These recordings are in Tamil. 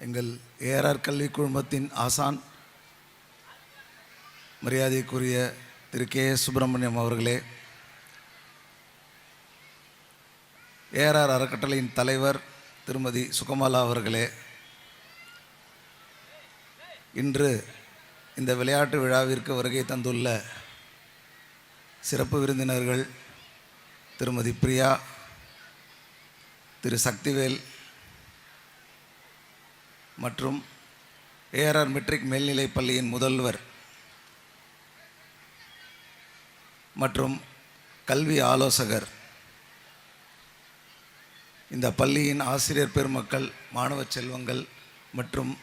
எங்கள் ஏஆர்ஆர் கல்வி குழுமத்தின் ஆசான் மரியாதைக்குரிய திரு கே.எஸ். சுப்பிரமணியம் அவர்களே, ஏஆர்ஆர் அறக்கட்டளையின் தலைவர் திருமதி சுகமாலா அவர்களே, இன்று இந்த விளையாட்டு விழாவிற்கு வருகை தந்துள்ள சிறப்பு விருந்தினர்கள் திருமதி பிரியா, திரு சக்திவேல் மற்றும் ஏஆர்ஆர் மெட்ரிக் மேல்நிலைப் பள்ளியின் முதல்வர் மற்றும் கல்வி ஆலோசகர், இந்த பள்ளியின் ஆசிரியர் பெருமக்கள், மாணவ செல்வங்கள் மற்றும்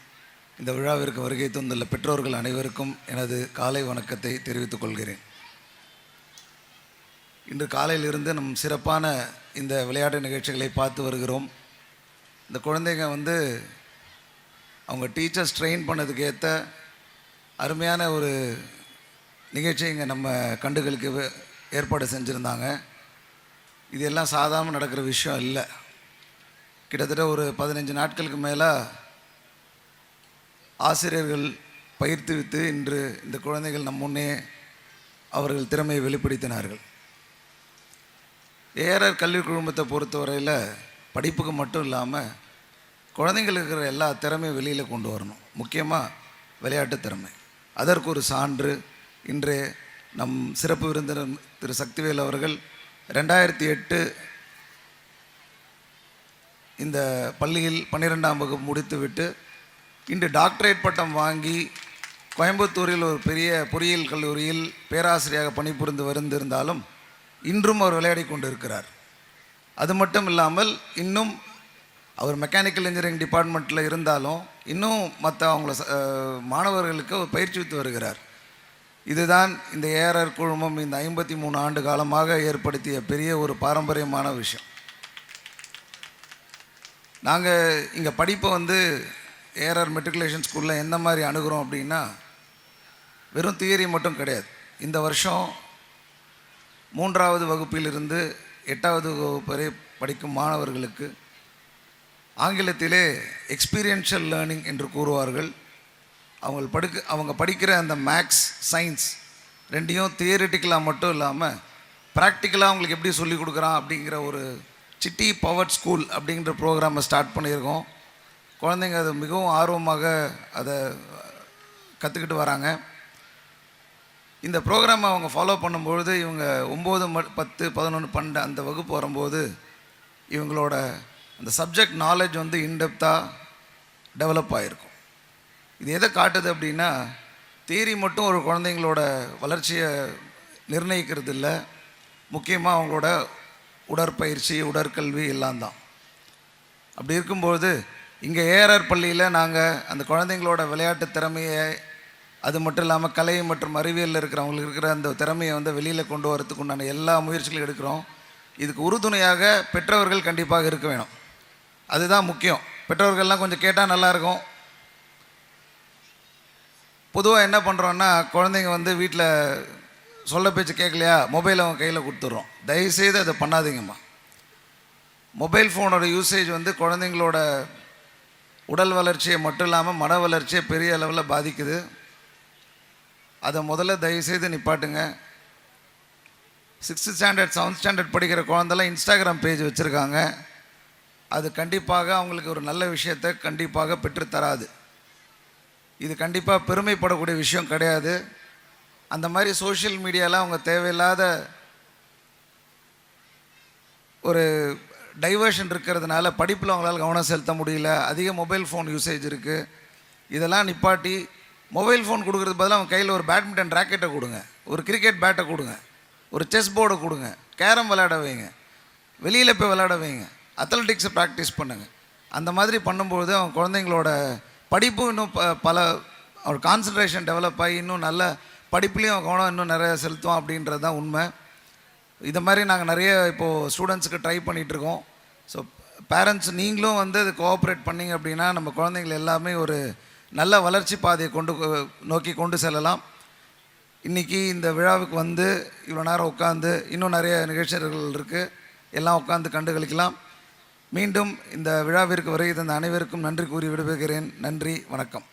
இந்த விழாவிற்கு வருகை தந்துள்ள பெற்றோர்கள் அனைவருக்கும் எனது காலை வணக்கத்தை தெரிவித்துக் கொள்கிறேன். இன்று காலையிலிருந்து நம் சிறப்பான இந்த விளையாட்டு நிகழ்ச்சிகளை பார்த்து வருகிறோம். இந்த குழந்தைங்க அவங்க டீச்சர்ஸ் ட்ரெயின் பண்ணதுக்கு ஏற்ற அருமையான ஒரு நிகழ்ச்சி இங்கே நம்ம கண்டுகளுக்கு ஏற்பாடு செஞ்சுருந்தாங்க. இது எல்லாம் சாதாரண நடக்கிற விஷயம் இல்லை. கிட்டத்தட்ட ஒரு 15 நாட்களுக்கு மேலே ஆசிரியர்கள் பயிற்றுவித்து இன்று இந்த குழந்தைகள் நம் முன்னே அவர்கள் திறமையை வெளிப்படுத்தினார்கள். ஏஆர்ஆர் கல்வி குழுமத்தை பொறுத்தவரையில் படிப்புக்கு மட்டும் இல்லாமல் குழந்தைங்களுக்கு இருக்கிற எல்லா திறமையும் வெளியில் கொண்டு வரணும். முக்கியமாக விளையாட்டு திறமை. அதற்கு ஒரு சான்று இன்று நம் சிறப்பு விருந்தினர் திரு சக்திவேல் அவர்கள் 2008 இந்த பள்ளியில் 12ஆம் வகுப்பு முடித்துவிட்டு இன்று டாக்டரேட் பட்டம் வாங்கி கோயம்புத்தூரில் ஒரு பெரிய பொறியியல் கல்லூரியில் பேராசிரியராக பணிபுரிந்து வருந்திருந்தாலும் இன்றும் அவர் விளையாடி கொண்டு இருக்கிறார். அது மட்டும் இல்லாமல் இன்னும் அவர் மெக்கானிக்கல் இன்ஜினியரிங் டிபார்ட்மெண்ட்டில் இருந்தாலும் இன்னும் மற்ற அவங்கள மாணவர்களுக்கு அவர் பயிற்சித்து வருகிறார். இதுதான் இந்த ஏஆர்ஆர் குழுமம் இந்த 53 ஆண்டு காலமாக ஏற்படுத்திய பெரிய ஒரு பாரம்பரியமான விஷயம். நாங்கள் இங்கே படிப்பை ஏஆர்ஆர் மெட்ரிகுலேஷன் ஸ்கூலில் எந்த மாதிரி அணுகிறோம் அப்படின்னா, வெறும் தியரி மட்டும் கிடையாது. இந்த வருஷம் 3ஆவது வகுப்பிலிருந்து 8ஆவது வகுப்பு வரை படிக்கும் மாணவர்களுக்கு ஆங்கிலத்திலே எக்ஸ்பீரியன்ஷியல் லேர்னிங் என்று கூறுவார்கள். அவங்க படிக்கிற அந்த மேக்ஸ், சயின்ஸ் ரெண்டையும் தியரிட்டிக்கலாக மட்டும் இல்லாமல் ப்ராக்டிக்கலாக அவங்களுக்கு எப்படி சொல்லிக் கொடுக்குறான் அப்படிங்கிற ஒரு சிட்டி பவர்ட் ஸ்கூல் அப்படிங்கிற ப்ரோக்ராமை ஸ்டார்ட் பண்ணியிருக்கோம். குழந்தைங்க அது மிகவும் ஆர்வமாக அதை கற்றுக்கிட்டு வராங்க. இந்த ப்ரோக்ராமை அவங்க ஃபாலோ பண்ணும்பொழுது இவங்க 9, 10, 11, 12 அந்த வகுப்பு வரும்போது இவங்களோட அந்த சப்ஜெக்ட் நாலேஜ் இன்டெப்த்தாக டெவலப் ஆகிருக்கும். இது எதை காட்டுது அப்படின்னா, தியரி மட்டும் ஒரு குழந்தைங்களோட வளர்ச்சியை நிர்ணயிக்கிறது இல்லை. முக்கியமாக அவங்களோட உடற்பயிற்சி, உடற்கல்வி எல்லாம் தான். அப்படி இருக்கும்போது இங்கே ஏஆர்ஆர் பள்ளியில் நாங்கள் அந்த குழந்தைங்களோட விளையாட்டு திறமையை, அது மட்டும் இல்லாமல் கலை மற்றும் அறிவியலில் இருக்கிறவங்களுக்கு இருக்கிற அந்த திறமையை வெளியில் கொண்டு வரதுக்கு உண்டான எல்லா முயற்சிகளும் எடுக்கிறோம். இதுக்கு உறுதுணையாக பெற்றவர்கள் கண்டிப்பாக இருக்க வேணும். அதுதான் முக்கியம். பெற்றவர்கள்லாம் கொஞ்சம் கேட்டால் நல்லாயிருக்கும். பொதுவாக என்ன பண்ணுறோன்னா, குழந்தைங்க வீட்டில் சொல்ல பேச்சு கேட்கலையா, மொபைல் அவங்க கையில் கொடுத்துட்றோம். தயவுசெய்து அதை பண்ணாதீங்கம்மா. மொபைல் ஃபோனோட யூசேஜ் குழந்தைங்களோட உடல் வளர்ச்சியை மட்டும் இல்லாமல் மன வளர்ச்சியை பெரிய அளவில் பாதிக்குது. அதை முதல்ல தயவுசெய்து நிப்பாட்டுங்க. 6th ஸ்டாண்டர்ட் 7th ஸ்டாண்டர்ட் படிக்கிற குழந்தைலாம் இன்ஸ்டாகிராம் பேஜ் வச்சுருக்காங்க. அது கண்டிப்பாக அவங்களுக்கு ஒரு நல்ல விஷயத்தை கண்டிப்பாக பெற்றுத்தராது. இது கண்டிப்பாக பெருமைப்படக்கூடிய விஷயம் கிடையாது. அந்த மாதிரி சோஷியல் மீடியாவில் அவங்க தேவையில்லாத ஒரு டைவர்ஷன் இருக்கிறதுனால படிப்பில் அவங்களால கவனம் செலுத்த முடியல. அதிக மொபைல் ஃபோன் யூசேஜ் இருக்குது. இதெல்லாம் நிப்பாட்டி மொபைல் ஃபோன் கொடுக்குறது பதிலாக அவங்க கையில் ஒரு பேட்மிண்டன் ராக்கெட்டை கொடுங்க, ஒரு கிரிக்கெட் பேட்டை கொடுங்க, ஒரு செஸ் போர்டை கொடுங்க, கேரம் விளையாட வைங்க, வெளியில் போய் விளையாட வைங்க, அத்லட்டிக்ஸை ப்ராக்டிஸ் பண்ணுங்கள். அந்த மாதிரி பண்ணும்போது அவங்க குழந்தைங்களோட படிப்பும் இன்னும் அவர் கான்சன்ட்ரேஷன் டெவலப் ஆகி இன்னும் நல்ல படிப்புலேயும் கவனம் இன்னும் நிறைய செலுத்துவோம் அப்படின்றது தான் உண்மை. இதை மாதிரி நாங்கள் நிறைய இப்போது ஸ்டூடெண்ட்ஸுக்கு ட்ரை பண்ணிகிட்ருக்கோம். ஸோ பேரண்ட்ஸ் நீங்களும் அது கோஆப்ரேட் பண்ணிங்க அப்படின்னா நம்ம குழந்தைங்கள் எல்லாமே ஒரு நல்ல வளர்ச்சி பாதையை நோக்கி கொண்டு செல்லலாம். இன்றைக்கி இந்த விழாவுக்கு இவ்வளோ நேரம் உட்காந்து இன்னும் நிறைய நிகழ்ச்சிகள் இருக்குது, எல்லாம் உட்காந்து கண்டுகளிக்கலாம். மீண்டும் இந்த விழாவிற்கு வருகை தந்த அனைவருக்கும் நன்றி கூறி விடுபெறுகிறேன். நன்றி, வணக்கம்.